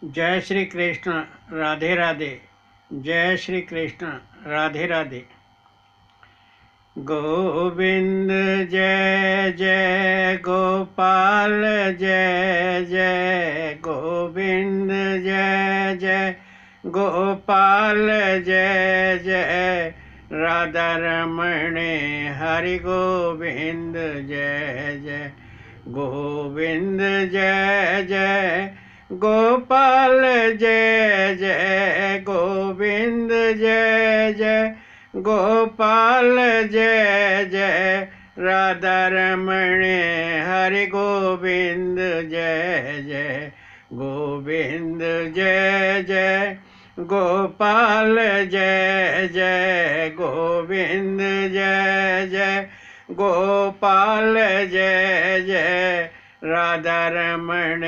जय श्री कृष्ण। राधे राधे। जय श्री कृष्ण। राधे राधे। गोविंद जय जय गोपाल जय जय गोविंद जय जय गोपाल जय जय राधा रमण हरि गोविंद जय जय गोविंद जय जय गोपाल जय जय गोविंद जय जय गोपाल जय जय राधा रमण हरि गोविंद जय जय गोविंद जय जय गोपाल जय जय गोविंद जय जय गोपाल जय जय राधा रमण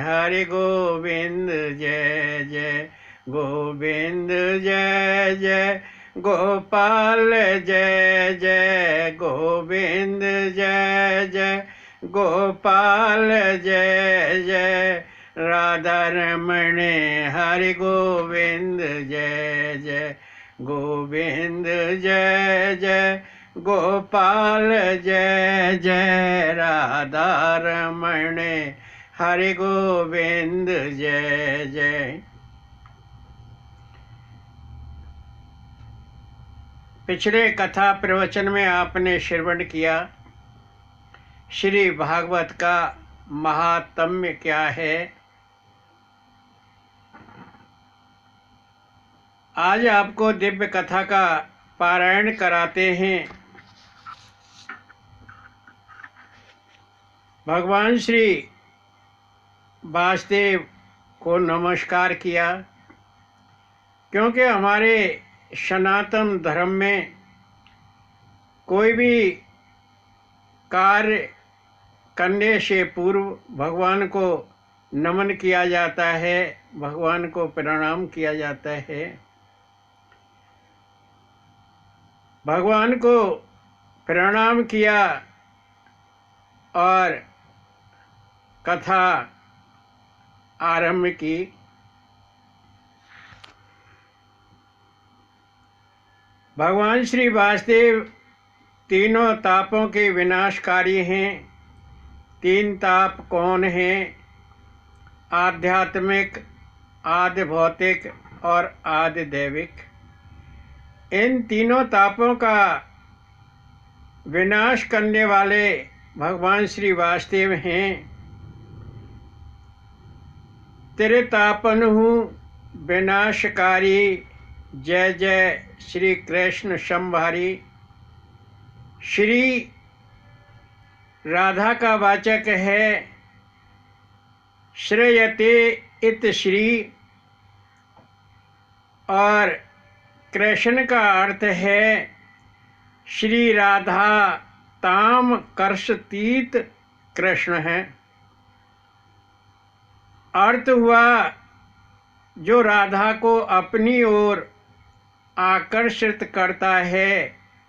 हरि गोविंद जय जय गोविंद जय जय गोपाल जय जय गोविंद जय जय गोपाल जय जय राधा रमण हरि गोविंद जय जय गोविंद जय जय गोपाल जय जय राधा रमण हरि गोविंद जय जय। पिछले कथा प्रवचन में आपने श्रवण किया श्री भागवत का महात्म्य क्या है। आज आपको दिव्य कथा का पारायण कराते हैं। भगवान श्री वासुदेव को नमस्कार किया, क्योंकि हमारे सनातन धर्म में कोई भी कार्य करने से पूर्व भगवान को नमन किया जाता है, भगवान को प्रणाम किया जाता है। भगवान को प्रणाम किया और कथा आरंभ की। भगवान श्री वासुदेव तीनों तापों के विनाशकारी हैं। तीन ताप कौन हैं? आध्यात्मिक, आदि भौतिक और आदि दैविक। इन तीनों तापों का विनाश करने वाले भगवान श्री वासुदेव हैं। त्रितापनहु विनाशकारी जय जय श्री कृष्ण संभारी। श्री राधा का वाचक है श्रेयते इत श्री, और कृष्ण का अर्थ है श्री राधा ताम कर्षतीत कृष्ण है। अर्थ हुआ जो राधा को अपनी ओर आकर्षित करता है,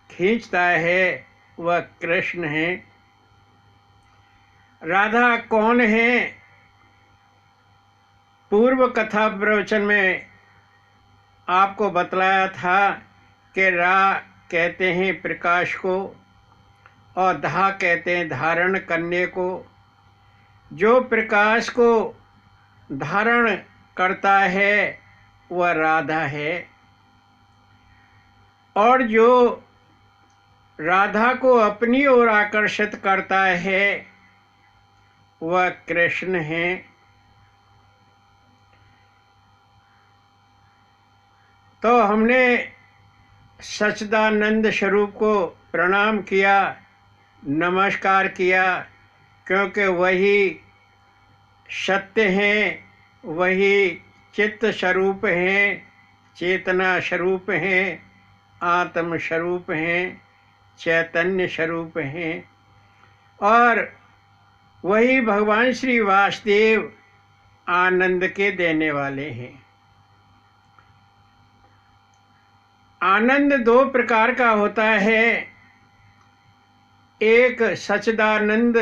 खींचता है, वह कृष्ण है। राधा कौन है? पूर्व कथा प्रवचन में आपको बतलाया था कि रा कहते हैं प्रकाश को और धा कहते हैं धारण करने को। जो प्रकाश को धारण करता है वह राधा है, और जो राधा को अपनी ओर आकर्षित करता है वह कृष्ण है। तो हमने सच्चिदानंद स्वरूप को प्रणाम किया, नमस्कार किया, क्योंकि वही सत्य हैं, वही चित्त स्वरूप हैं, चेतना स्वरूप हैं, आत्म स्वरूप हैं, चैतन्य स्वरूप हैं, और वही भगवान श्री वासुदेव आनंद के देने वाले हैं। आनंद दो प्रकार का होता है, एक सच्चिदानंद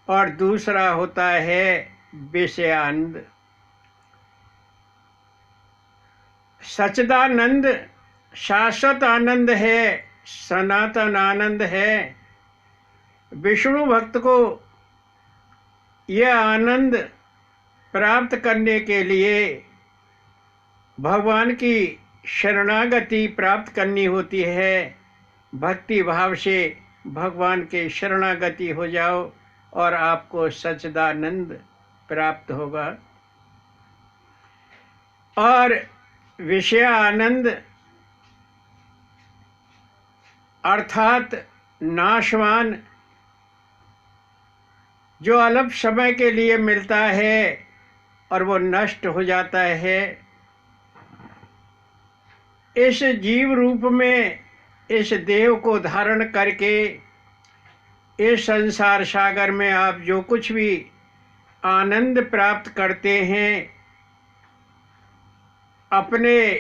और दूसरा होता है विषयानंद। सच्चिदानंद शाश्वत आनंद है, सनातन आनंद है। विष्णु भक्त को यह आनंद प्राप्त करने के लिए भगवान की शरणागति प्राप्त करनी होती है। भक्ति भाव से भगवान के शरणागति हो जाओ और आपको सच्चिदानंद प्राप्त होगा। और विषय आनंद अर्थात नाशवान, जो अल्प समय के लिए मिलता है और वो नष्ट हो जाता है। इस जीव रूप में इस देह को धारण करके इस संसार सागर में आप जो कुछ भी आनंद प्राप्त करते हैं, अपने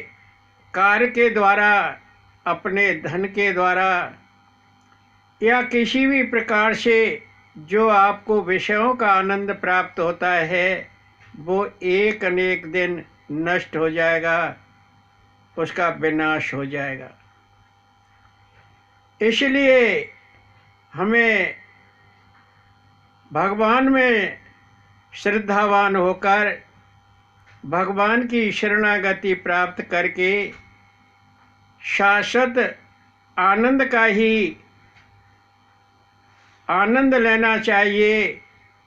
कार्य के द्वारा, अपने धन के द्वारा या किसी भी प्रकार से जो आपको विषयों का आनंद प्राप्त होता है, वो एक न एक दिन नष्ट हो जाएगा, उसका विनाश हो जाएगा। इसलिए हमें भगवान में श्रद्धावान होकर भगवान की शरणागति प्राप्त करके शाश्वत आनंद का ही आनंद लेना चाहिए।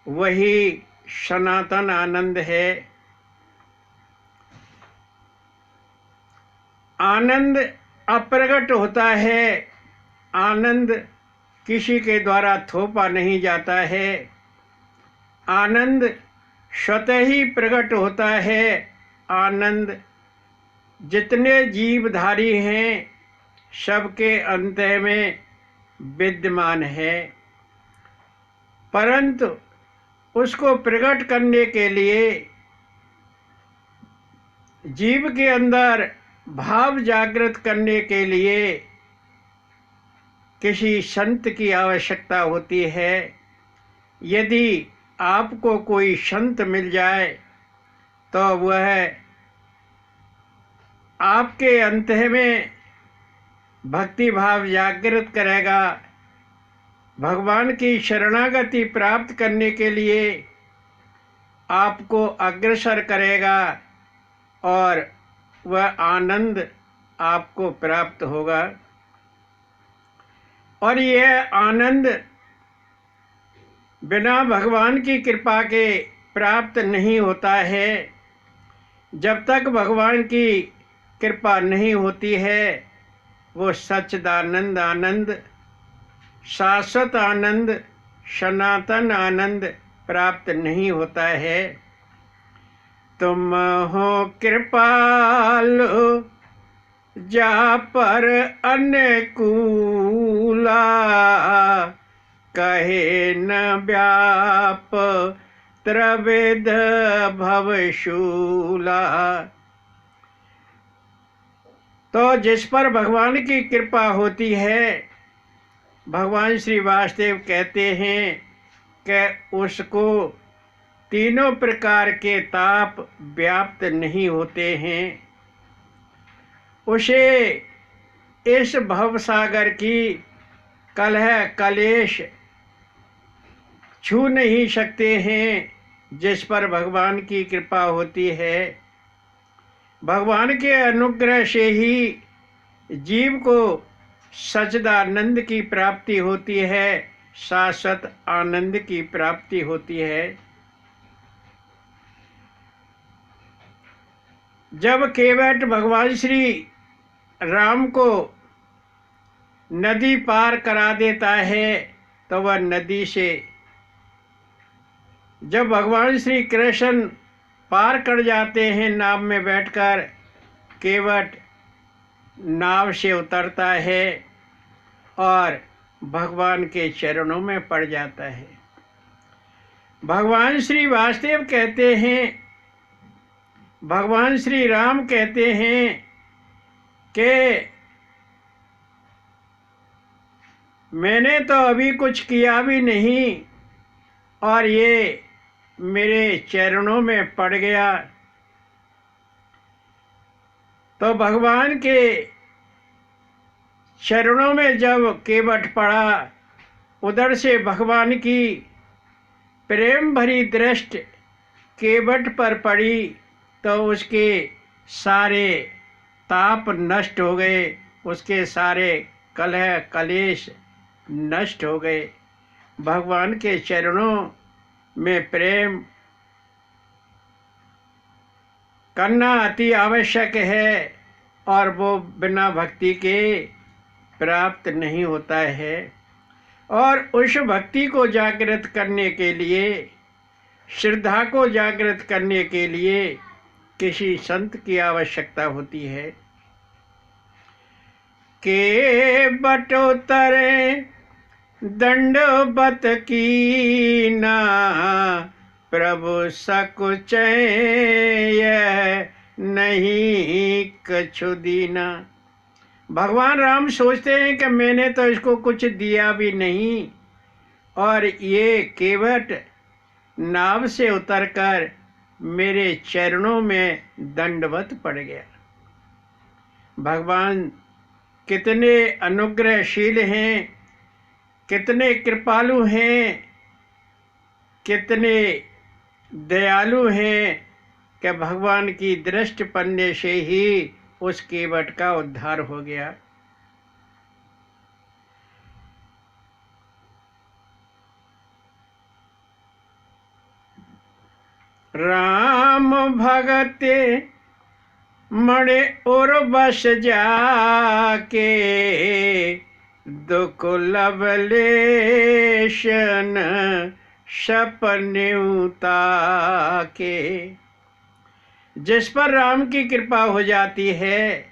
वही सनातन आनंद है। आनंद अप्रगट होता है, आनंद किसी के द्वारा थोपा नहीं जाता है। आनंद स्वतः ही प्रकट होता है। आनंद जितने जीवधारी हैं सबके अंतः में विद्यमान है, परंतु उसको प्रकट करने के लिए जीव के अंदर भाव जागृत करने के लिए किसी संत की आवश्यकता होती है। यदि आपको कोई संत मिल जाए तो वह आपके अंतः में भक्ति भाव जागृत करेगा। भगवान की शरणागति प्राप्त करने के लिए आपको अग्रसर करेगा और वह आनंद आपको प्राप्त होगा। और यह आनंद बिना भगवान की कृपा के प्राप्त नहीं होता है। जब तक भगवान की कृपा नहीं होती है, वो सच्चिदानंद आनंद, शाश्वत आनंद, सनातन आनंद प्राप्त नहीं होता है। तुम हो कृपालु जा पर अनुकूला, कहे न व्याप त्रिविध भवशूला। तो जिस पर भगवान की कृपा होती है, भगवान श्री वासुदेव कहते हैं कि उसको तीनों प्रकार के ताप व्याप्त नहीं होते हैं। उसे इस भवसागर की कलह कलेश छू नहीं सकते हैं। जिस पर भगवान की कृपा होती है, भगवान के अनुग्रह से ही जीव को सच्चिदानंद की प्राप्ति होती है, शाश्वत आनंद की प्राप्ति होती है। जब केवट भगवान श्री राम को नदी पार करा देता है, तो वह नदी से, जब भगवान श्री कृष्ण पार कर जाते हैं नाव में बैठकर, केवट नाव से उतरता है और भगवान के चरणों में पड़ जाता है। भगवान श्री वासुदेव कहते हैं, भगवान श्री राम कहते हैं कि मैंने तो अभी कुछ किया भी नहीं और ये मेरे चरणों में पड़ गया। तो भगवान के चरणों में जब केवट पड़ा, उधर से भगवान की प्रेम भरी दृष्टि केवट पर पड़ी, तो उसके सारे ताप नष्ट हो गए, उसके सारे कलह कलेश नष्ट हो गए। भगवान के चरणों में प्रेम करना अति आवश्यक है, और वो बिना भक्ति के प्राप्त नहीं होता है। और उस भक्ति को जागृत करने के लिए, श्रद्धा को जागृत करने के लिए किसी संत की आवश्यकता होती है। के बटोतरे दंडवत कीना, प्रभु सकुच नहीं कछु दीना। भगवान राम सोचते हैं कि मैंने तो इसको कुछ दिया भी नहीं, और ये केवट नाव से उतरकर मेरे चरणों में दंडवत पड़ गया। भगवान कितने अनुग्रहशील हैं, कितने कृपालु हैं, कितने दयालु हैं कि भगवान की दृष्टि पड़ने से ही उस केवट का उद्धार हो गया। राम भगते मणे और बस जाके, दुख लवलेशन सपने के। जिस पर राम की कृपा हो जाती है,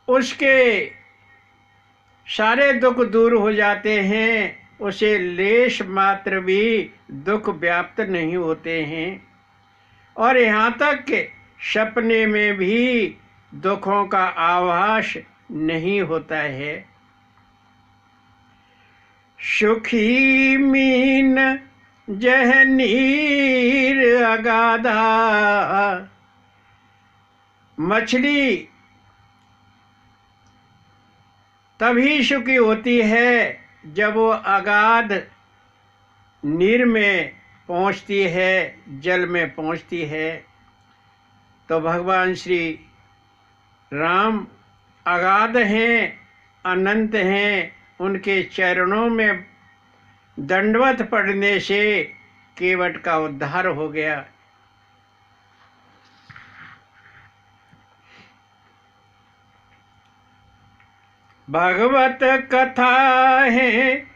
उसके सारे दुख दूर हो जाते हैं, उसे लेश मात्र भी दुख व्याप्त नहीं होते हैं, और यहाँ तक कि सपने में भी दुखों का आभास नहीं होता है। सुखी मीन जह नीर अगाधा, मछली तभी सुखी होती है जब वो अगाध नीर में पहुंचती है, जल में पहुंचती है। तो भगवान श्री राम अगाध हैं, अनंत हैं, उनके चरणों में दंडवत पड़ने से केवट का उद्धार हो गया। भगवत कथा है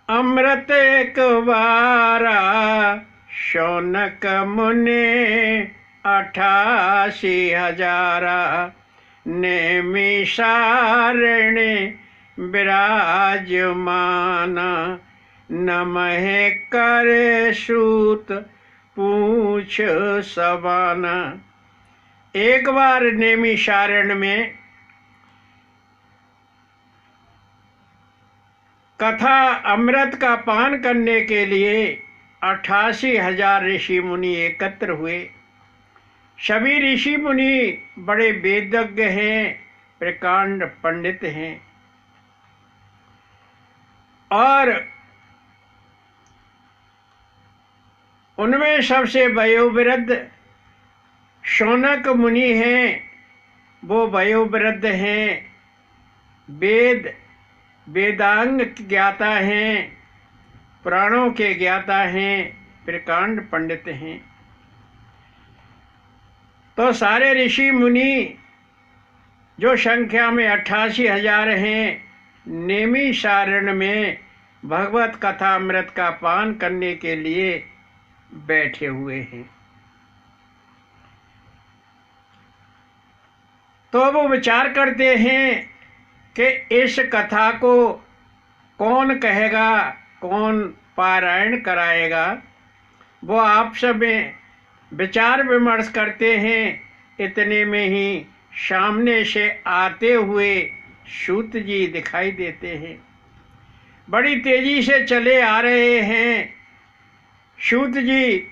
अमृत एक बारा, शौनक मुने 88,000 नेमिषारणे विराजमाना, नमः करे सूत पूछ सवाना। एक बार नेमिषारण में कथा अमृत का पान करने के लिए 88,000 ऋषि मुनि एकत्र हुए। सभी ऋषि मुनि बड़े वेदज्ञ हैं, प्रकांड पंडित हैं, और उनमें सबसे वयोवृद्ध शौनक मुनि हैं। वो वयोवृद्ध हैं, वेदांग ज्ञाता हैं, पुराणों के ज्ञाता हैं, प्रकांड पंडित हैं। तो सारे ऋषि मुनि जो संख्या में 88,000 हैं, नेमिषारण में भगवत कथा अमृत का पान करने के लिए बैठे हुए हैं। तो वो विचार करते हैं कि इस कथा को कौन कहेगा, कौन पारायण कराएगा। वो आपस में विचार विमर्श करते हैं। इतने में ही सामने से आते हुए सूत जी दिखाई देते हैं। बड़ी तेजी से चले आ रहे हैं। सूत जी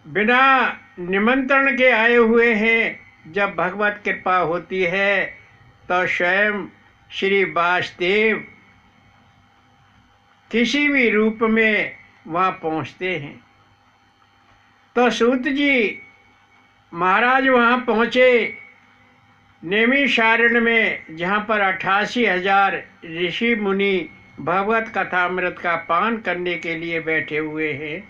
बिना निमंत्रण के आए हुए हैं। जब भगवत कृपा होती है तो स्वयं श्री वासुदेव किसी भी रूप में वहाँ पहुँचते हैं। तो सूत जी महाराज वहाँ पहुँचे नैमिषारण्य में, जहाँ पर 88,000 ऋषि मुनि भगवत कथामृत का पान करने के लिए बैठे हुए हैं।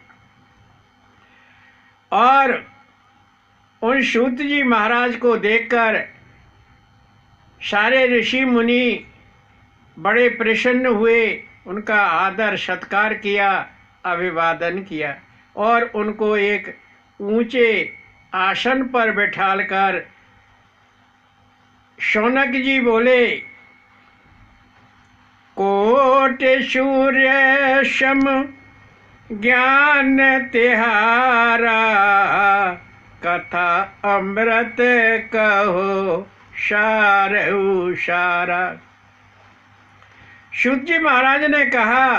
और उन सूत जी महाराज को देखकर सारे ऋषि मुनि बड़े प्रसन्न हुए, उनका आदर सत्कार किया, अभिवादन किया और उनको एक ऊंचे आसन पर बैठालकर शौनक जी बोले, कोटि सूर्य सम ज्ञान तिहारा, कथा अमृत कहो सारहु सारा। सूत जी महाराज ने कहा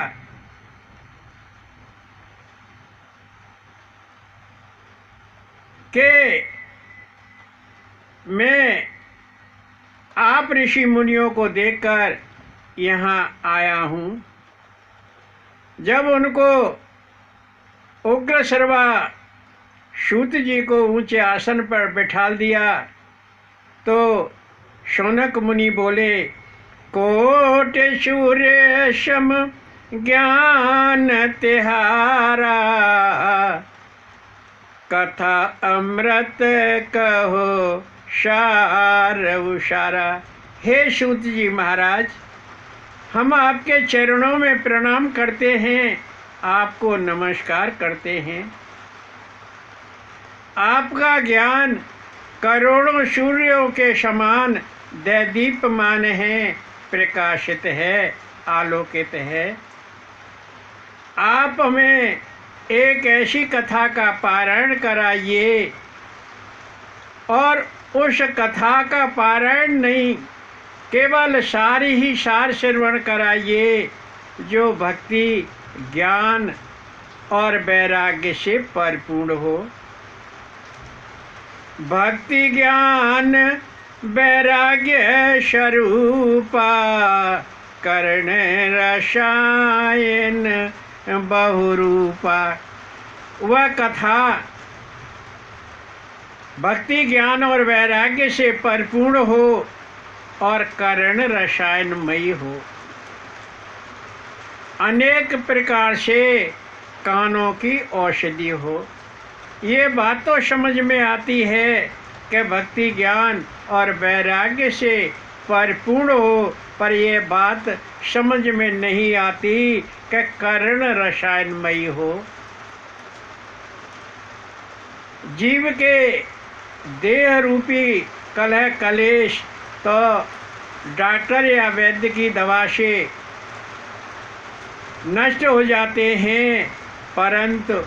कि मैं आप ऋषि मुनियों को देखकर यहाँ आया हूँ। जब उनको उग्र सर्वा सूत जी को ऊंचे आसन पर बैठाल दिया तो शौनक मुनि बोले, कोटि सूर्य सम ज्ञान तिहारा, कथा अमृत कहो सारहु सारा। हे सूत जी महाराज, हम आपके चरणों में प्रणाम करते हैं, आपको नमस्कार करते हैं। आपका ज्ञान करोड़ों सूर्यों के समान दैदीप्यमान है, प्रकाशित है, आलोकित है। आप हमें एक ऐसी कथा का पारायण कराइए, और उस कथा का पारायण नहीं, केवल सारी ही सार श्रवण कराइए जो भक्ति, ज्ञान और वैराग्य से परिपूर्ण हो। भक्ति ज्ञान वैराग्य स्वरूपा, कर्ण रसायन बहुरूपा। वह कथा भक्ति ज्ञान और वैराग्य से परिपूर्ण हो और कर्ण रसायनमयी हो। अनेक प्रकार से कानों की औषधि हो। ये बात तो समझ में आती है कि भक्ति ज्ञान और वैराग्य से परिपूर्ण हो, पर यह बात समझ में नहीं आती कि कर्ण रसायनमयी हो। जीव के देह रूपी कलह कलेश तो डॉक्टर या वैद्य की दवा से नष्ट हो जाते हैं, परंतु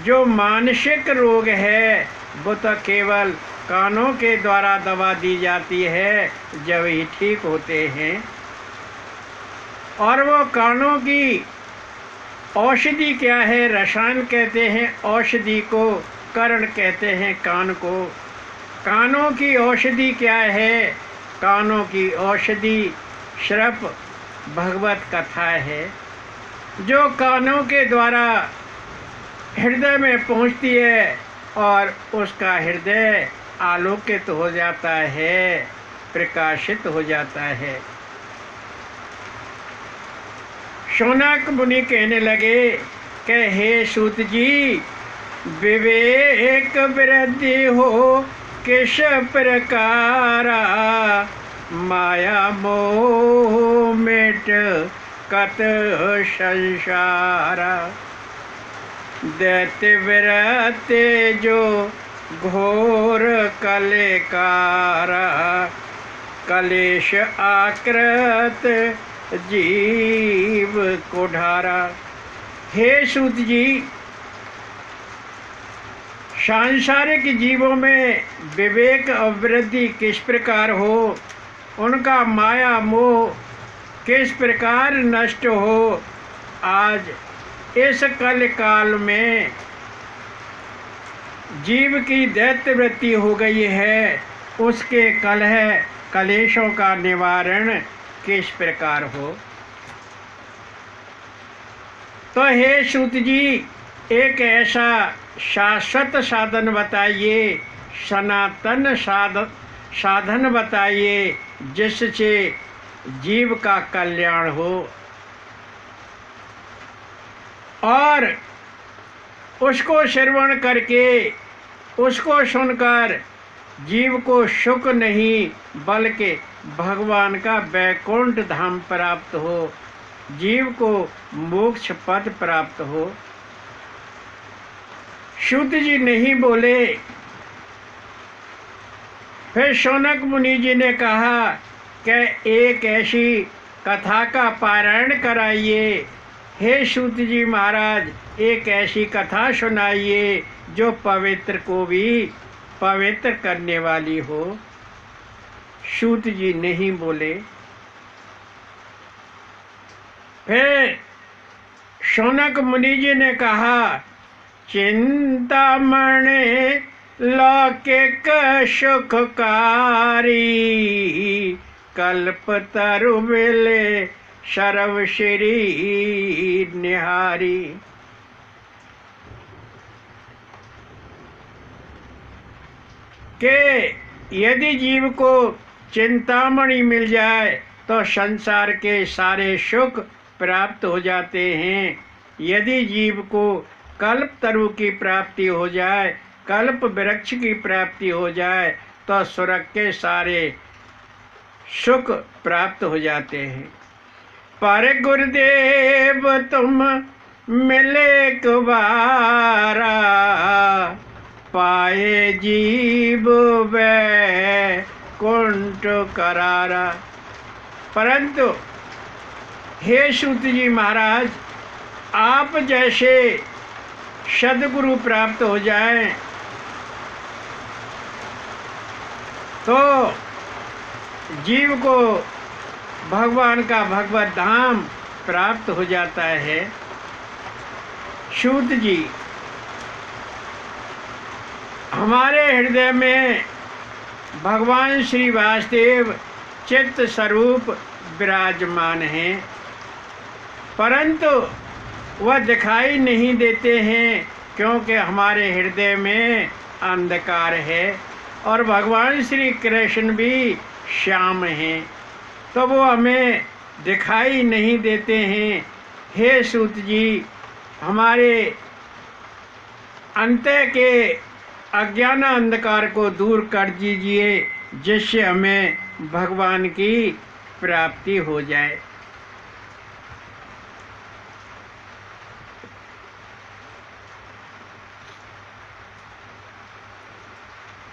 जो मानसिक रोग है वो तो केवल कानों के द्वारा दवा दी जाती है, जब ही ठीक होते हैं। और वो कानों की औषधि क्या है? रसायन कहते हैं औषधि को, कर्ण कहते हैं कान को। कानों की औषधि क्या है? कानों की औषधि सिर्फ भगवत कथा है, जो कानों के द्वारा हृदय में पहुंचती है और उसका हृदय आलोकित हो जाता है, प्रकाशित हो जाता है। शौनक मुनि कहने लगे कि हे सूत जी, विवेक वृद्धि हो किस प्रकारा, माया मोह मिट कत संसारा। दैत्य विरते जो घोर कलेकारा, कलेश आकृत जीव को ढारा। हे सूत जी, सांसारिक जीवों में विवेक अवृद्धि किस प्रकार हो, उनका माया मोह किस प्रकार नष्ट हो, आज इस कल काल में जीव की दैत्य वृत्ति हो गई है, उसके कलह कलेशों का निवारण किस प्रकार हो। तो हे सूत जी, एक ऐसा शाश्वत साधन बताइए, सनातन साधन बताइए, जिससे जीव का कल्याण हो और उसको श्रवण करके, उसको सुनकर जीव को सुख नहीं बल्कि भगवान का वैकुंठ धाम प्राप्त हो, जीव को मोक्ष पद प्राप्त हो। सूत जी नहीं बोले। फिर शौनक मुनि जी ने कहा कि एक ऐसी कथा का पारायण कराइए। हे सूत जी महाराज, एक ऐसी कथा सुनाइए जो पवित्र को भी पवित्र करने वाली हो। सूत जी नहीं बोले। फिर शौनक मुनि जी ने कहा, चिंतामणि लौकिक सुखकारी, कल्पतरु मिले सर्व श्री निहारी। कि यदि जीव को चिंतामणि मिल जाए तो संसार के सारे सुख प्राप्त हो जाते हैं। यदि जीव को कल्प तरु की प्राप्ति हो जाए, कल्प वृक्ष की प्राप्ति हो जाए तो स्वर्ग के सारे सुख प्राप्त हो जाते हैं। पर गुरुदेव तुम मिले कुबारा, पाए जीव वैकुंठ करारा। परंतु हे सूत जी महाराज, आप जैसे सद्गुरु प्राप्त हो जाएं तो जीव को भगवान का भगवत धाम प्राप्त हो जाता है। सूत जी, हमारे हृदय में भगवान श्री वासुदेव चित्त स्वरूप विराजमान हैं, परंतु वह दिखाई नहीं देते हैं क्योंकि हमारे हृदय में अंधकार है और भगवान श्री कृष्ण भी श्याम हैं, तो वो हमें दिखाई नहीं देते हैं। हे सूत जी, हमारे अंतः के अज्ञान अंधकार को दूर कर दीजिए, जिससे हमें भगवान की प्राप्ति हो जाए।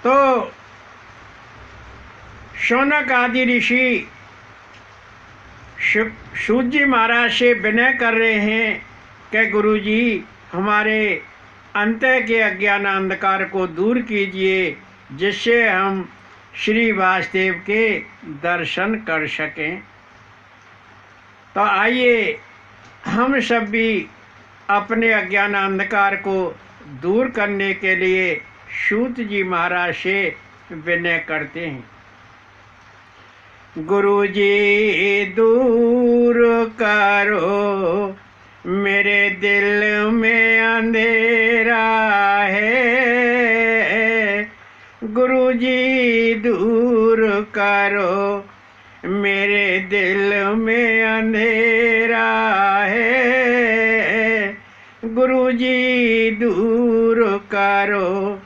तो शौनक आदि ऋषि सूत जी महाराज से विनय कर रहे हैं कि गुरु जी, हमारे अंतः के अज्ञान अंधकार को दूर कीजिए, जिससे हम श्री वासुदेव के दर्शन कर सकें। तो आइए हम सब भी अपने अज्ञान अंधकार को दूर करने के लिए सूत जी महाराज से विनय करते हैं। गुरु जी दूर करो, मेरे दिल में अंधेरा है। गुरु जी दूर करो, मेरे दिल में अंधेरा है। गुरु जी दूर करो,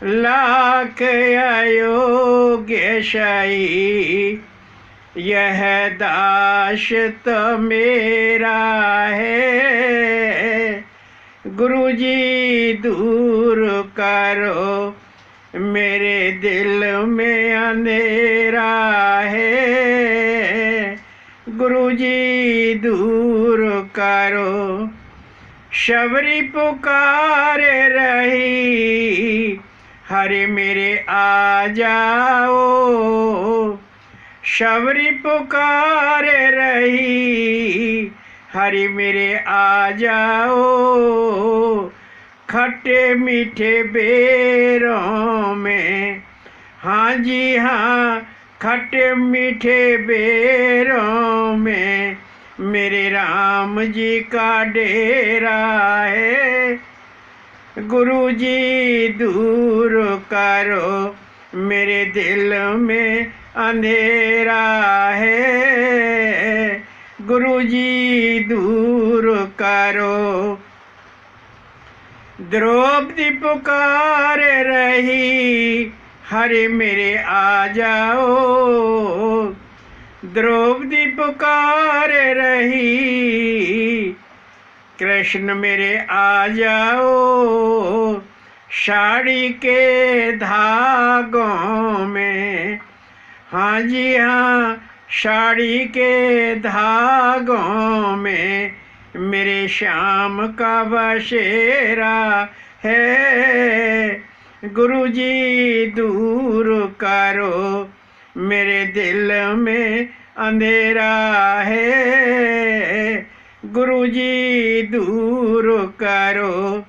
लाख अयोग्य शाही, यह दास तो मेरा है। गुरु जी दूर करो, मेरे दिल में अंधेरा है। गुरु जी दूर करो, शबरी पुकार रही, हरे मेरे आ जाओ। शबरी पुकार रही, हरि मेरे आ जाओ। खट्टे मीठे बेरों में, हाँ जी हाँ, खट्टे मीठे बेरों में मेरे राम जी का डेरा है। गुरु जी दूर करो मेरे दिल में अंधेरा है। गुरु जी दूर करो। द्रौपदी पुकार रही, हरे मेरे आ जाओ। द्रौपदी पुकार रही, कृष्ण मेरे आ जाओ। साड़ी के धागों में, हाँ जी हाँ, साड़ी के धागों में मेरे श्याम का बसेरा है। गुरु जी दूर करो मेरे दिल में अंधेरा है। गुरु जी दूर करो।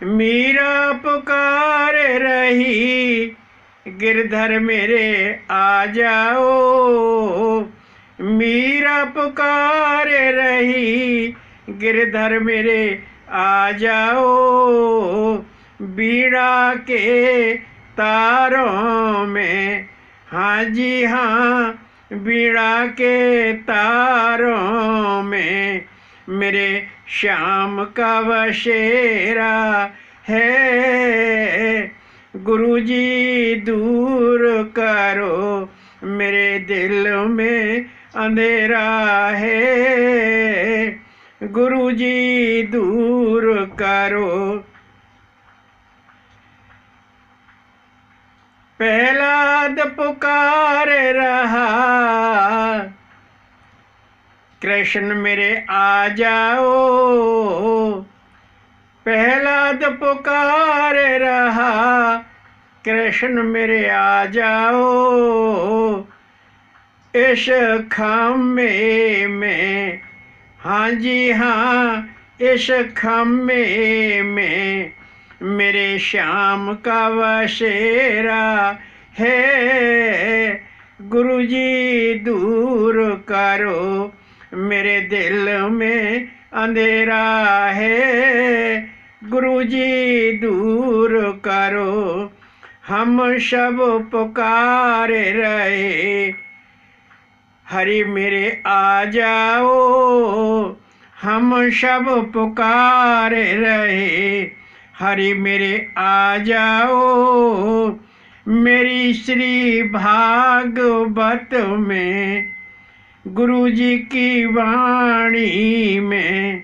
मीरा पुकार रही, गिरधर मेरे आ जाओ। मीरा पुकार रही, गिरधर मेरे आ जाओ। बीड़ा के तारों में, हाँ जी हाँ, बीड़ा के तारों में मेरे श्याम का बसेरा है। गुरु जी दूर करो मेरे दिल में अंधेरा है। गुरु जी दूर करो। प्रहलाद पुकार रहा, कृष्ण मेरे आ जाओ। प्रहलाद पुकार रहा, कृष्ण मेरे आ जाओ। इस खम्मे में, हाँ जी हाँ, इस खम्मे में मेरे श्याम का बसेरा है। गुरु जी दूर करो मेरे दिल में अंधेरा है। गुरु जी दूर करो। हम सब पुकार रहे, हरि मेरे आ जाओ। हम सब पुकार रहे, हरि मेरे आ जाओ। मेरी श्री भागवत में, गुरु जी की वाणी में,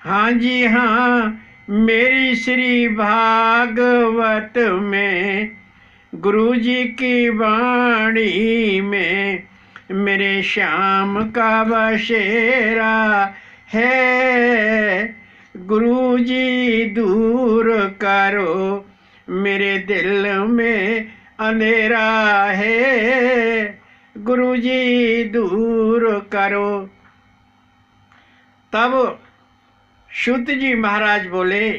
हाँ जी हाँ, मेरी श्री भागवत में, गुरु जी की वाणी में मेरे श्याम का बसेरा है। गुरु जी दूर करो मेरे दिल में अंधेरा है। गुरु जी दूर करो। तब सूत जी महाराज बोले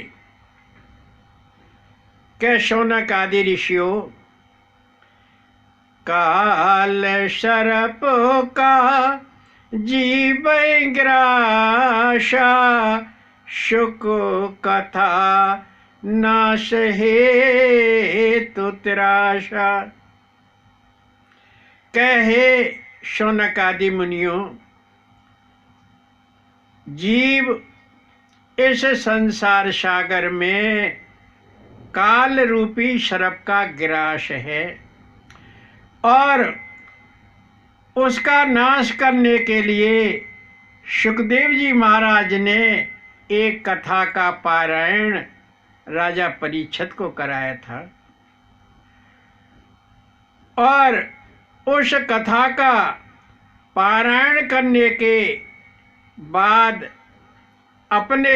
कि शौनक आदि ऋषियों, काल सर्प का जीव ग्रासा, शुक कथा नाश हेतु त्रासा। कहे शौनक आदि मुनियों, जीव इस संसार सागर में काल रूपी सर्प का ग्रास है और उसका नाश करने के लिए सुखदेव जी महाराज ने एक कथा का पारायण राजा परीक्षित को कराया था और उस कथा का पारायण करने के बाद अपने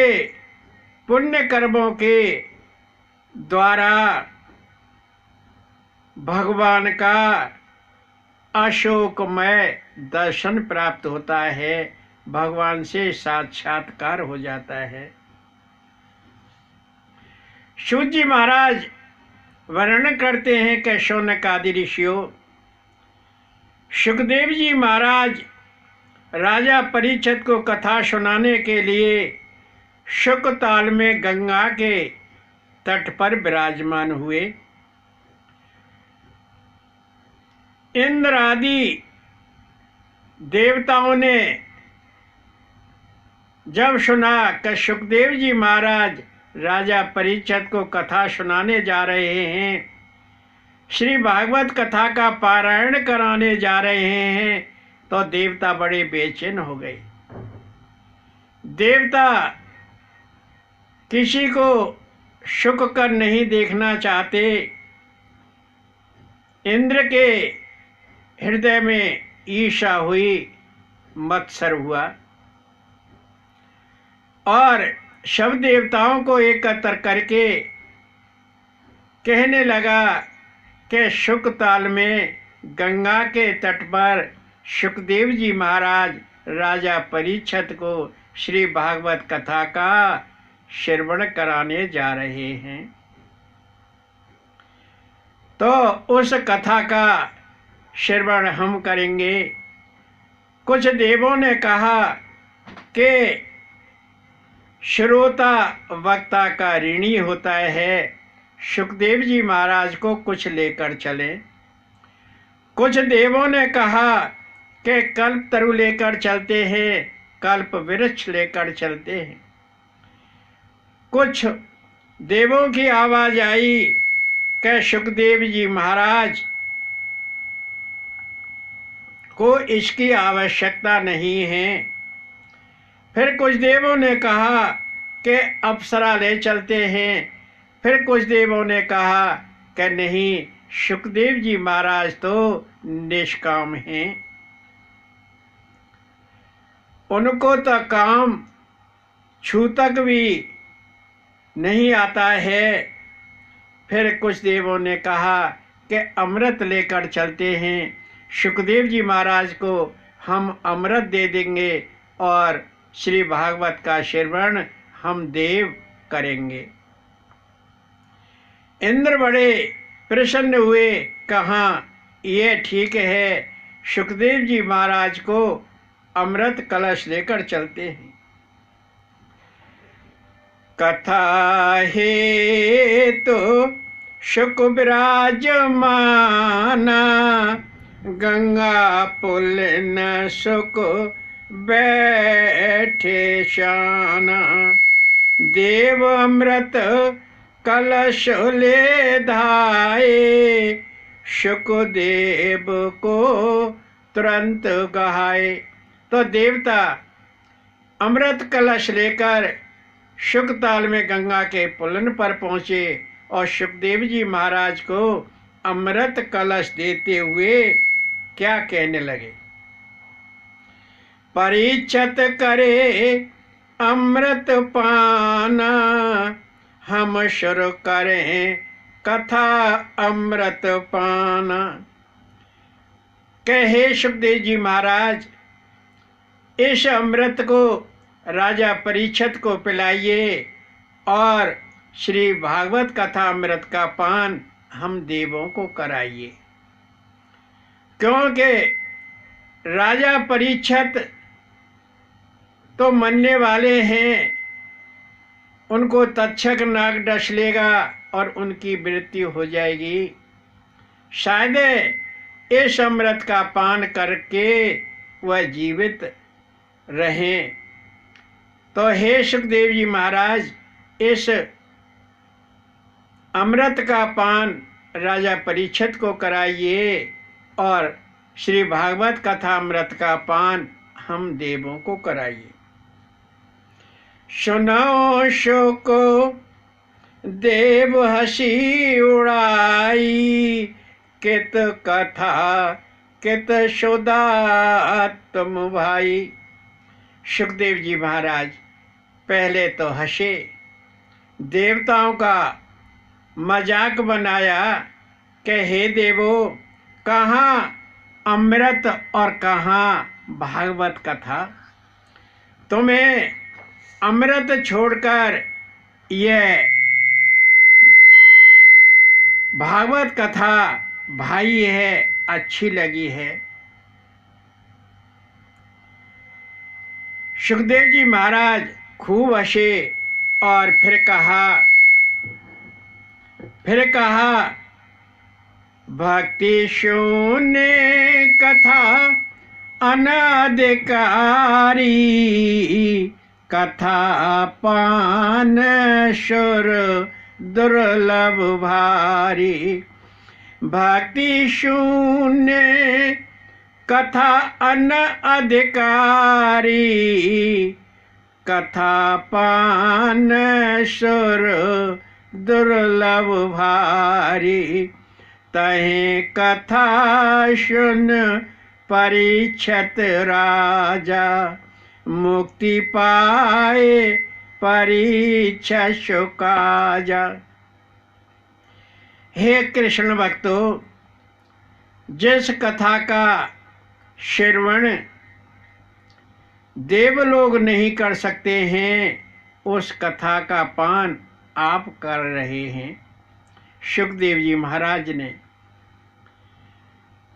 पुण्य कर्मों के द्वारा भगवान का अशोकमय दर्शन प्राप्त होता है, भगवान से साक्षात्कार हो जाता है। सूत जी महाराज वर्णन करते हैं कि शौनक आदि ऋषियों, सुखदेव जी महाराज राजा परीक्षित को कथा सुनाने के लिए शुकताल में गंगा के तट पर विराजमान हुए। इंद्र आदि देवताओं ने जब सुना कि सुखदेव जी महाराज राजा परीक्षित को कथा सुनाने जा रहे हैं, श्री भागवत कथा का पारायण कराने जा रहे हैं, तो देवता बड़े बेचैन हो गए। देवता किसी को सुख कर नहीं देखना चाहते। इंद्र के हृदय में ईर्ष्या हुई, मत्सर हुआ और सब देवताओं को एकत्र करके कहने लगा कि शुकताल में गंगा के तट पर सुखदेव जी महाराज राजा परीक्षित को श्री भागवत कथा का श्रवण कराने जा रहे हैं, तो उस कथा का श्रवण हम करेंगे। कुछ देवों ने कहा कि श्रोता वक्ता का ऋणी होता है, सुखदेव जी महाराज को कुछ लेकर चले। कुछ देवों ने कहा कि कल्प तरु लेकर चलते हैं, कल्प वृक्ष लेकर चलते हैं। कुछ देवों की आवाज आई कि सुखदेव जी महाराज को इसकी आवश्यकता नहीं है। फिर कुछ देवों ने कहा कि अप्सरा ले चलते हैं। फिर कुछ देवों ने कहा कि नहीं, सुखदेव जी महाराज तो निष्काम हैं, उनको तो काम छू तक भी नहीं आता है। फिर कुछ देवों ने कहा कि अमृत लेकर चलते हैं, सुखदेव जी महाराज को हम अमृत दे देंगे और श्री भागवत का श्रवण हम देव करेंगे। इंद्र बड़े प्रसन्न हुए, कहा ये ठीक है, सुखदेव जी महाराज को अमृत कलश लेकर चलते हैं। कथा है तो शुक विराजमाना, गंगा पुल न सुक बैठे शाना। देव अमृत कलश ले धाये, शुकदेव को तुरंत गहाए। तो देवता अमृत कलश लेकर शुकताल में गंगा के पुलन पर पहुँचे और सुखदेव जी महाराज को अमृत कलश देते हुए क्या कहने लगे। परीक्षित करे अमृत पाना, हम शुरू करें कथा अमृत पाना। कहे सुखदेव जी महाराज, इस अमृत को राजा परीक्षित को पिलाइए और श्री भागवत कथा अमृत का पान हम देवों को कराइए। क्योंकि राजा परीक्षित तो मरने वाले हैं, उनको तक्षक नाग डस लेगा और उनकी मृत्यु हो जाएगी। शायद इस अमृत का पान करके वह जीवित रहें। तो हे सुखदेव जी महाराज, इस अमृत का पान राजा परीक्षित को कराइए और श्री भागवत कथा अमृत का पान हम देवों को कराइए। सुनो शोक देव हसी उड़ाई, कित कथा कित सुधा तुम भाई। सुखदेव जी महाराज पहले तो हंसे, देवताओं का मजाक बनाया कि हे देवो, कहाँ अमृत और कहाँ भागवत कथा। तुम्हें अमृत छोड़कर यह भागवत कथा भाई है, अच्छी लगी है। सुखदेव जी महाराज खूब हंसे और फिर कहा भक्ति शून्य कथा अनाधिकारी, कथा पान सुर दुर्लभ भारी। भक्ति शून्य कथा अनाधिकारी, कथा पान सुर दुर्लभ भारी। तहें कथा सुन परीक्षित राजा, मुक्ति पाए परीक्षा शुकाजा। हे कृष्ण भक्तों, जिस कथा का श्रवण देवलोग नहीं कर सकते हैं, उस कथा का पान आप कर रहे हैं। सुखदेव जी महाराज ने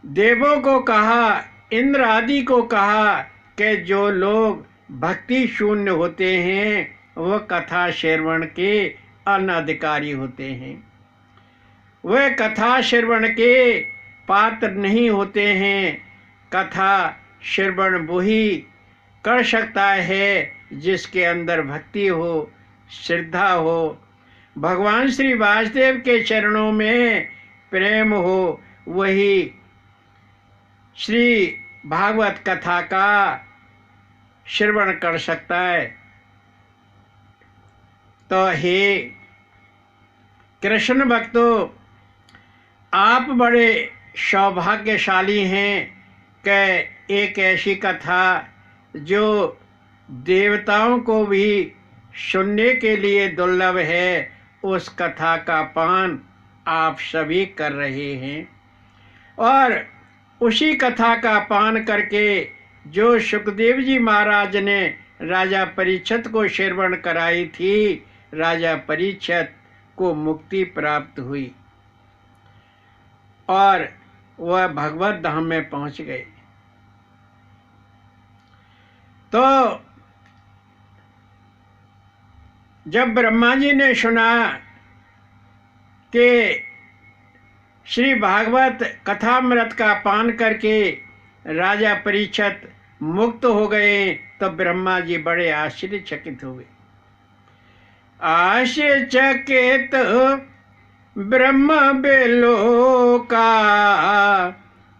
देवों को कहा, इंद्र आदि को कहा कि जो लोग भक्ति शून्य होते हैं वह कथा श्रवण के अनधिकारी होते हैं, वह कथा श्रवण के पात्र नहीं होते हैं। कथा श्रवण वही कर सकता है जिसके अंदर भक्ति हो, श्रद्धा हो, भगवान श्री वासुदेव के चरणों में प्रेम हो, वही श्री भागवत कथा का श्रवण कर सकता है। तो हे कृष्ण भक्तों, आप बड़े सौभाग्यशाली हैं कि एक ऐसी कथा जो देवताओं को भी सुनने के लिए दुर्लभ है, उस कथा का पान आप सभी कर रहे हैं। और उसी कथा का पान करके जो सुखदेव जी महाराज ने राजा परीक्षित को श्रवण कराई थी, राजा परीक्षित को मुक्ति प्राप्त हुई और वह भगवत धाम में पहुंच गए। तो जब ब्रह्मा जी ने सुना कि श्री भागवत कथामृत का पान करके राजा परीक्षित मुक्त हो गए, तो ब्रह्मा जी बड़े आश्चर्यचकित हुए। आश्चर्यचकित ब्रह्म बेलोका,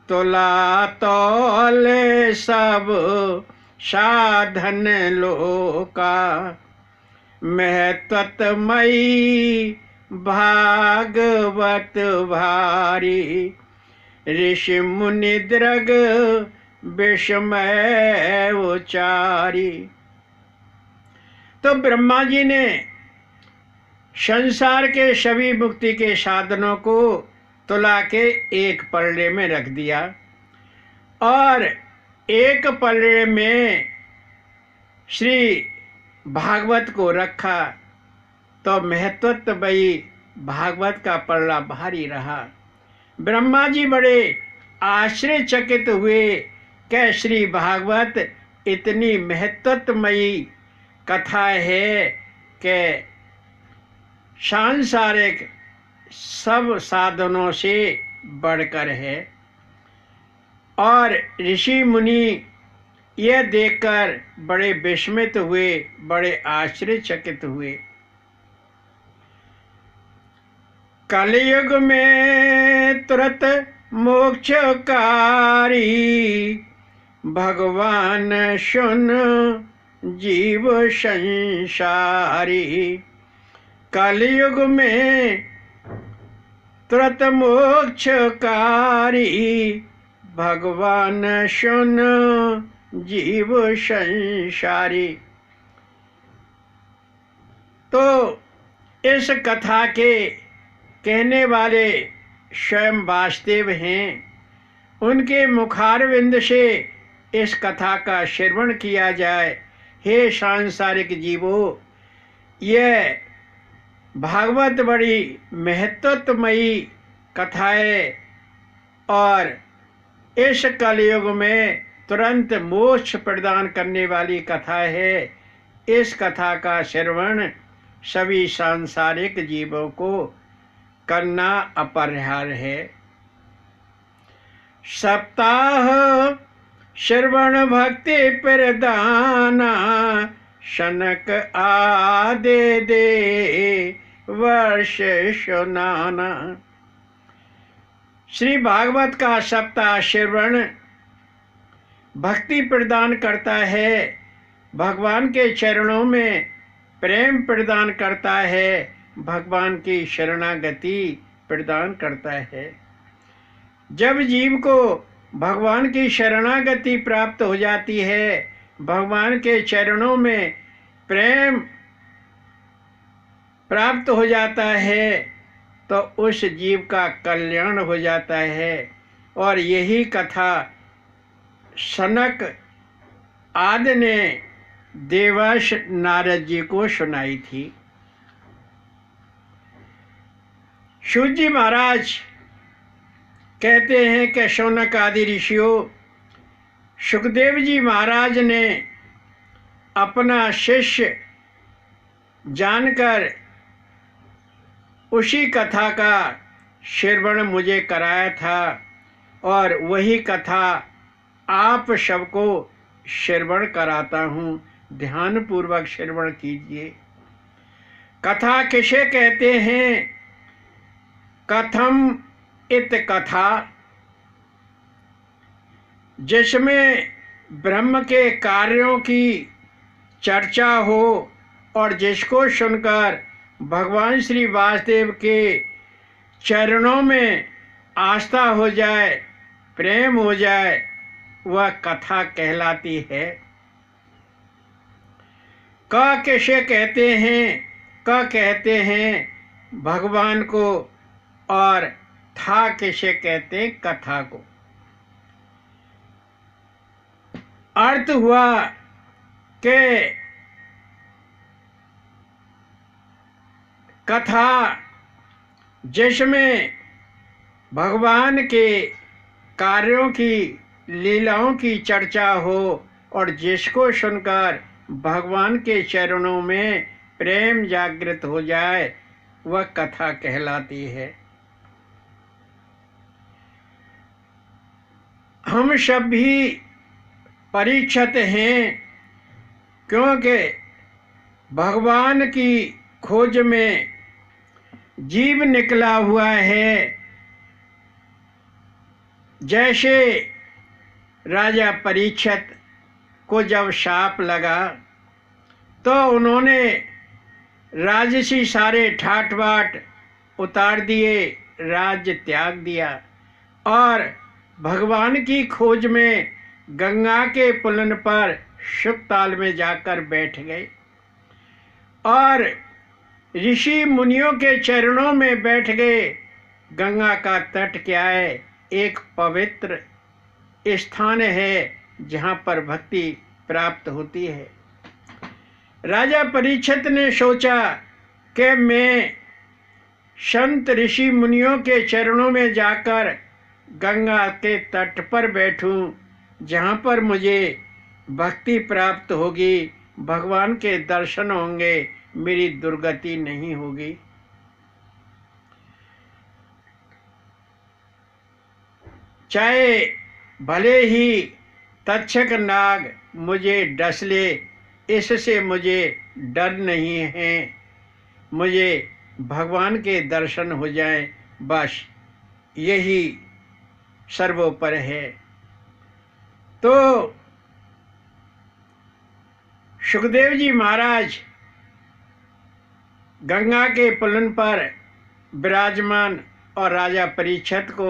तोला तोले सब साधन लोका। महत्वमयी भागवत भारी, ऋषि मुनि दृग विस्मय उचारी। तो ब्रह्मा जी ने संसार के सभी मुक्ति के साधनों को तुला के एक पलड़े में रख दिया और एक पलड़े में श्री भागवत को रखा। तो महत्वमयी भागवत का पलड़ा भारी रहा। ब्रह्मा जी बड़े आश्चर्यचकित हुए कि श्री भागवत इतनी महत्वमयी कथा है कि सांसारिक सब साधनों से बढ़कर है। और ऋषि मुनि यह देखकर बड़े विस्मित हुए, बड़े आश्चर्यचकित हुए। कलयुग में तुरंत मोक्षकारी, भगवान सुन जीव संसारी। कलयुग में तुरंत मोक्षकारी, भगवान सुन जीव संसारी। तो इस कथा के कहने वाले स्वयं वासुदेव हैं। उनके मुखारविंद से इस कथा का श्रवण किया जाए। हे सांसारिक जीवों, यह भागवत बड़ी महत्वमयी कथाएं और इस कलयुग में तुरंत मोक्ष प्रदान करने वाली कथा है। इस कथा का श्रवण सभी सांसारिक जीवों को करना अपरिहार्य है। सप्ताह श्रवण भक्ति प्रदाना, शनक आदे दे वर्ष सुनाना। श्री भागवत का सप्ताह श्रवण भक्ति प्रदान करता है, भगवान के चरणों में प्रेम प्रदान करता है, भगवान की शरणागति प्रदान करता है। जब जीव को भगवान की शरणागति प्राप्त हो जाती है, भगवान के चरणों में प्रेम प्राप्त हो जाता है, तो उस जीव का कल्याण हो जाता है। और यही कथा सनक आदि ने देवर्षि नारद जी को सुनाई थी। सूत जी महाराज कहते हैं कि शौनक आदि ऋषियों, सुखदेव जी महाराज ने अपना शिष्य जानकर उसी कथा का श्रवण मुझे कराया था, और वही कथा आप सबको श्रवण कराता हूँ। ध्यानपूर्वक श्रवण कीजिए। कथा किसे कहते हैं? कथम इत कथा, जिसमें ब्रह्म के कार्यों की चर्चा हो और जिसको सुनकर भगवान श्री वासुदेव के चरणों में आस्था हो जाए, प्रेम हो जाए, वह कथा कहलाती है। क किसे कहते हैं? क कहते हैं भगवान को, और था किसे कहते हैं? कथा को। अर्थ हुआ कि कथा जिसमें भगवान के कार्यों की, लीलाओं की चर्चा हो और जिसको सुनकर भगवान के चरणों में प्रेम जागृत हो जाए, वह कथा कहलाती है। हम सब भी परीक्षित हैं, क्योंकि भगवान की खोज में जीव निकला हुआ है। जैसे राजा परीक्षित को जब शाप लगा तो उन्होंने राजसी सारे ठाट बाट उतार दिए, राज्य त्याग दिया और भगवान की खोज में गंगा के पुलन पर शुकताल में जाकर बैठ गए और ऋषि मुनियों के चरणों में बैठ गए। गंगा का तट क्या है? एक पवित्र स्थान है जहाँ पर भक्ति प्राप्त होती है। राजा परीक्षित ने सोचा कि मैं संत ऋषि मुनियों के चरणों में जाकर गंगा के तट पर बैठूं, जहाँ पर मुझे भक्ति प्राप्त होगी, भगवान के दर्शन होंगे, मेरी दुर्गति नहीं होगी। चाहे भले ही तक्षक नाग मुझे डस ले, इससे मुझे डर नहीं है। मुझे भगवान के दर्शन हो जाएं, बस यही सर्वोपर है। तो सुखदेव जी महाराज गंगा के पुलन पर विराजमान और राजा परीक्षित को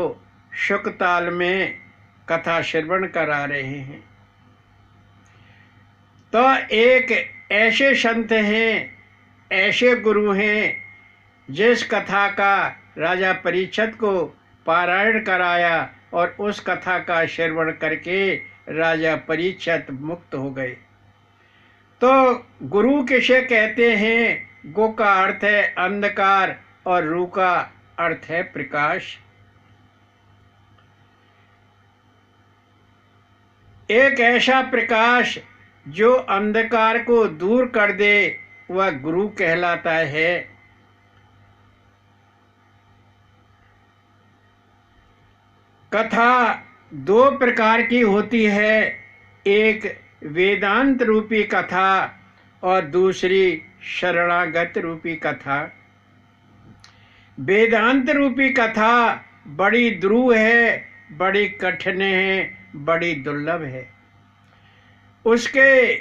शुकताल में कथा श्रवण करा रहे हैं। तो एक ऐसे संत हैं, ऐसे गुरु हैं, जिस कथा का राजा परीक्षित को पारायण कराया और उस कथा का श्रवण करके राजा परीक्षित मुक्त हो गए। तो गुरु किसे कहते हैं? गो का अर्थ है अंधकार और रू का अर्थ है प्रकाश। एक ऐसा प्रकाश जो अंधकार को दूर कर दे वह गुरु कहलाता है। कथा दो प्रकार की होती है, एक वेदांत रूपी कथा और दूसरी शरणागत रूपी कथा। वेदांत रूपी कथा बड़ी दुरूह है, बड़ी कठिन है, बड़ी दुर्लभ है। उसके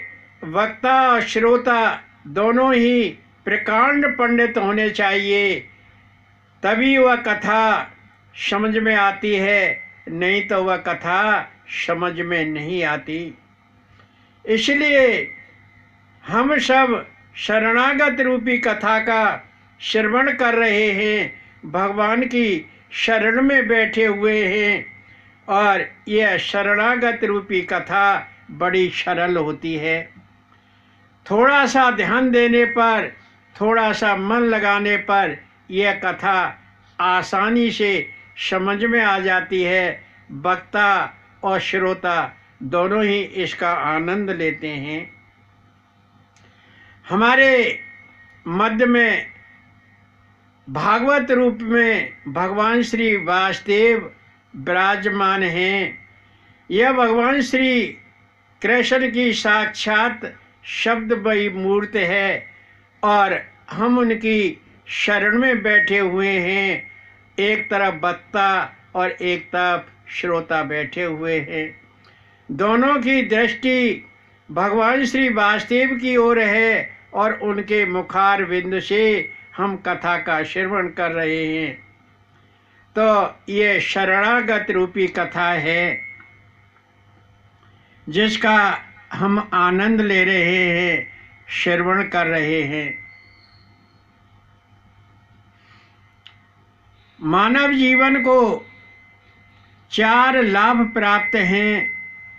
वक्ता और श्रोता दोनों ही प्रकांड पंडित होने चाहिए, तभी वह कथा समझ में आती है, नहीं तो वह कथा समझ में नहीं आती। इसलिए हम सब शरणागत रूपी कथा का श्रवण कर रहे हैं, भगवान की शरण में बैठे हुए हैं, और यह शरणागत रूपी कथा बड़ी सरल होती है। थोड़ा सा ध्यान देने पर, थोड़ा सा मन लगाने पर यह कथा आसानी से समझ में आ जाती है। वक्ता और श्रोता दोनों ही इसका आनंद लेते हैं। हमारे मध्य में भागवत रूप में भगवान श्री वासुदेव विराजमान हैं। यह भगवान श्री कृष्ण की साक्षात शब्दमयी मूर्ति है और हम उनकी शरण में बैठे हुए हैं। एक तरफ वक्ता और एक तरफ श्रोता बैठे हुए हैं। दोनों की दृष्टि भगवान श्री वासुदेव की ओर है और उनके मुखार बिंद से हम कथा का श्रवण कर रहे हैं। तो ये शरणागत रूपी कथा है जिसका हम आनंद ले रहे हैं, श्रवण कर रहे हैं। मानव जीवन को 4 लाभ प्राप्त हैं।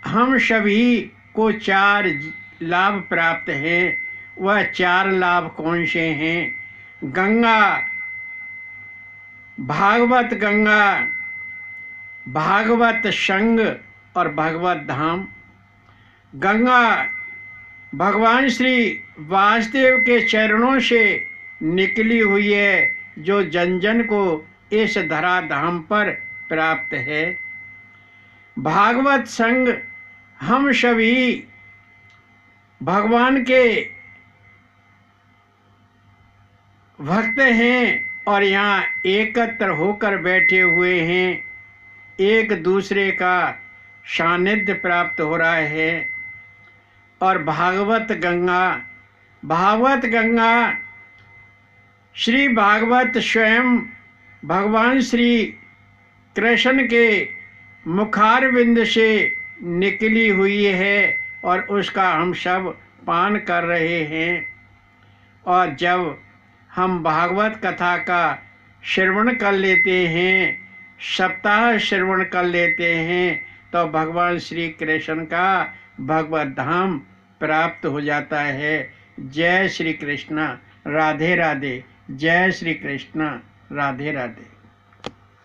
हम सभी को 4 लाभ प्राप्त हैं। वह 4 लाभ कौन से हैं? गंगा, भागवत गंगा, भागवत संग और भगवत धाम। गंगा भगवान श्री वासुदेव के चरणों से निकली हुई है, जो जन जन को इस धरा धाम पर प्राप्त है। भागवत संग, हम सभी भगवान के भक्त हैं और यहाँ एकत्र होकर बैठे हुए हैं। एक दूसरे का सानिध्य प्राप्त हो रहा है। और भागवत गंगा, भागवत गंगा श्री भागवत स्वयं भगवान श्री कृष्ण के मुखारविंद से निकली हुई है और उसका हम सब पान कर रहे हैं। और जब हम भागवत कथा का श्रवण कर लेते हैं, सप्ताह श्रवण कर लेते हैं, तो भगवान श्री कृष्ण का भगवत धाम प्राप्त हो जाता है। जय श्री कृष्ण, राधे राधे। जय श्री कृष्ण, राधे राधे।